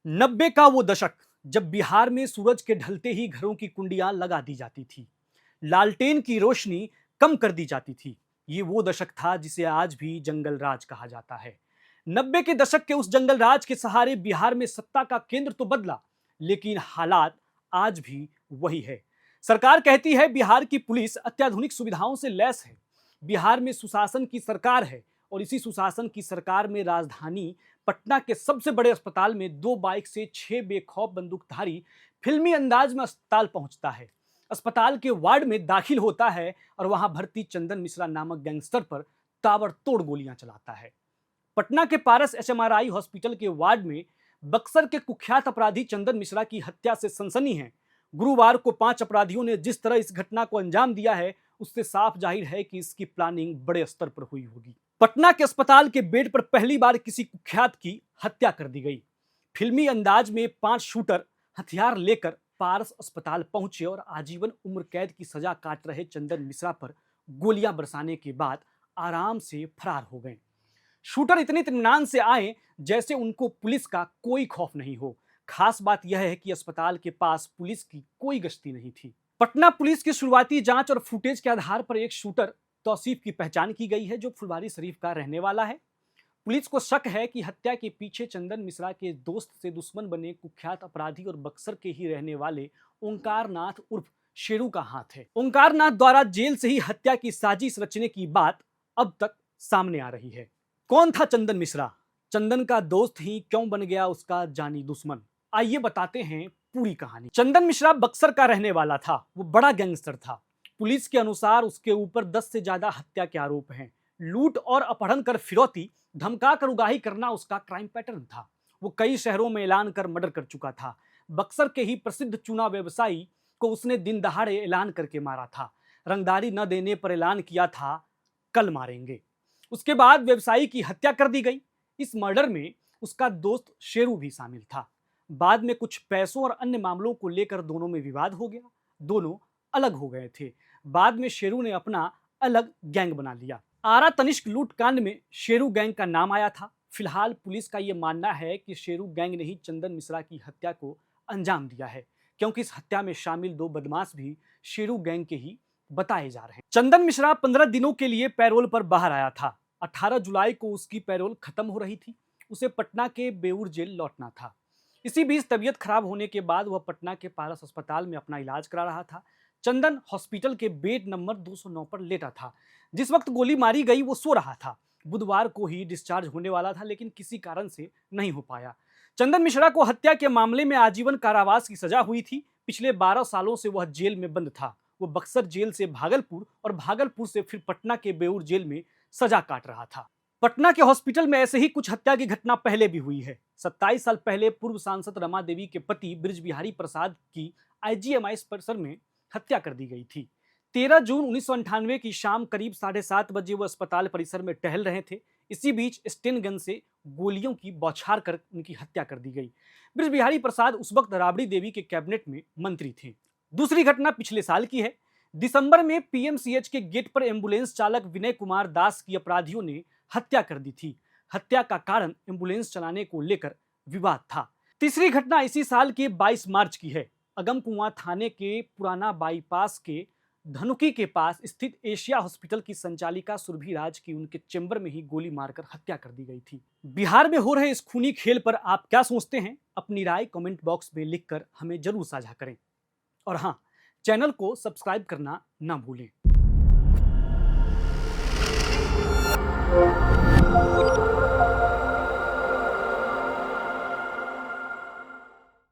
90 का वो दशक जब बिहार में सूरज के ढलते ही घरों की कुंडियां लगा दी जाती थी, लालटेन की रोशनी कम कर दी जाती थी। ये वो दशक था जिसे आज भी जंगल राज कहा जाता है। 90 के दशक के उस जंगल राज के सहारे बिहार में सत्ता का केंद्र तो बदला, लेकिन हालात आज भी वही है। सरकार कहती है बिहार की पुलिस अत्याधुनिक सुविधाओं से लैस है, बिहार में सुशासन की सरकार है, और इसी सुशासन की सरकार में राजधानी पटना के सबसे बड़े अस्पताल में 2 बाइक से 6 बेखौफ बंदूकधारी फिल्मी अंदाज में अस्पताल पहुंचता है। अस्पताल के वार्ड में दाखिल होता है और वहां भर्ती चंदन मिश्रा नामक गैंगस्टर पर ताबड़तोड़ गोलियां चलाता है। पटना के पारस एचएमआरआई हॉस्पिटल के वार्ड में बक्सर के कुख्यात अपराधी चंदन मिश्रा की हत्या से सनसनी है। गुरुवार को 5 अपराधियों ने जिस तरह इस घटना को अंजाम दिया है, उससे साफ जाहिर है कि इसकी प्लानिंग बड़े स्तर पर हुई होगी। पटना के अस्पताल के बेड पर पहली बार किसी कुख्यात की हत्या कर दी गई। फिल्मी अंदाज में 5 शूटर हथियार लेकर पारस अस्पताल पहुंचे और आजीवन उम्र कैद की सजा काट रहे चंदन मिश्रा पर गोलियां बरसाने के बाद आराम से फरार हो गए। शूटर इतने इत्मीनान से आए जैसे उनको पुलिस का कोई खौफ नहीं हो। खास बात यह है कि अस्पताल के पास पुलिस की कोई गश्ती नहीं थी। पटना पुलिस की शुरुआती जांच और फुटेज के आधार पर एक शूटर तौसीफ की पहचान की गई है, जो फुलवारी शरीफ का रहने वाला है। पुलिस को शक है कि हत्या के पीछे चंदन मिश्रा के दोस्त से दुश्मन बने कुख्यात अपराधी और बक्सर के ही रहने वाले ओंकार नाथ उर्फ शेरू का हाथ है। ओंकार नाथ द्वारा जेल से ही हत्या की साजिश रचने की बात अब तक सामने आ रही है। कौन था चंदन मिश्रा? चंदन का दोस्त ही क्यों बन गया उसका जानी दुश्मन? आइए बताते हैं पूरी कहानी। चंदन मिश्रा बक्सर का रहने वाला था। वो बड़ा गैंगस्टर था। पुलिस के अनुसार उसके ऊपर 10 से ज्यादा हत्या के आरोप हैं। लूट और अपहरण कर फिरौती, धमका कर उगाही करना उसका क्राइम पैटर्न था। वो कई शहरों में ऐलान कर मर्डर कर चुका था। बक्सर के ही प्रसिद्ध चूना व्यवसायी को उसने दिन दहाड़े ऐलान करके मारा था। रंगदारी न देने पर ऐलान किया था कल मारेंगे। उसके बाद व्यवसायी की हत्या कर दी गई। इस मर्डर में उसका दोस्त शेरू भी शामिल था। बाद में कुछ पैसों और अन्य मामलों को लेकर दोनों में विवाद हो गया। दोनों अलग हो गए थे। बाद में शेरू ने अपना अलग गैंग बना लिया। आरा तनिष्क लूट कांड में शेरू गैंग का नाम आया था। फिलहाल पुलिस का यह मानना है कि शेरू गैंग ने ही चंदन मिश्रा की हत्या को अंजाम दिया है, क्योंकि इस हत्या में शामिल 2 बदमाश भी शेरू गैंग के ही बताए जा रहे हैं। चंदन मिश्रा 15 दिनों के लिए पैरोल पर बाहर आया था। 18 जुलाई को उसकी पैरोल खत्म हो रही थी। उसे पटना के बेऊर जेल लौटना था। इसी बीच तबीयत खराब होने के बाद वह पटना के पारस अस्पताल में अपना इलाज करा रहा था। चंदन हॉस्पिटल के बेड नंबर 209 पर लेटा था। जिस वक्त गोली मारी गई वो सो रहा था। बुधवार को ही डिस्चार्ज होने वाला था, लेकिन किसी कारण से नहीं हो पाया। चंदन मिश्रा को हत्या के मामले में आजीवन कारावास की सजा हुई थी। पिछले 12 सालों से वह जेल में बंद था। वो बक्सर जेल से भागलपुर और भागलपुर से फिर पटना के बेऊर जेल में सजा काट रहा था। पटना के हॉस्पिटल में ऐसे ही कुछ हत्या की घटना पहले भी हुई है। 27 साल पहले पूर्व सांसद रमा देवी के पति ब्रिज बिहारी प्रसाद की आईजीएमआई परिसर में हत्या कर दी गई थी। 13 जून 1998 की शाम करीब 7:30 बजे वो अस्पताल परिसर में टहल रहे थे। इसी बीच स्टेन गन से गोलियों की बौछार कर उनकी हत्या कर दी गई। ब्रिज बिहारी प्रसाद उस वक्त राबड़ी देवी के कैबिनेट में मंत्री थे। दूसरी घटना पिछले साल की है। दिसंबर में पीएमसीएच के गेट पर एम्बुलेंस चालक विनय कुमार दास की अपराधियों ने हत्या कर दी थी। हत्या का कारण एम्बुलेंस चलाने को लेकर विवाद था। तीसरी घटना इसी साल के 22 मार्च की है। अगमकुआं थाने के पुराना बाईपास के धनुकी के पास स्थित एशिया हॉस्पिटल की संचालिका सुरभि राज की उनके चेंबर में ही गोली मारकर हत्या कर दी गई थी। बिहार में हो रहे इस खूनी खेल पर आप क्या सोचते हैं? अपनी राय कमेंट बॉक्स में लिखकर हमें जरूर साझा करें। और हाँ, चैनल को सब्सक्राइब करना ना भूलें।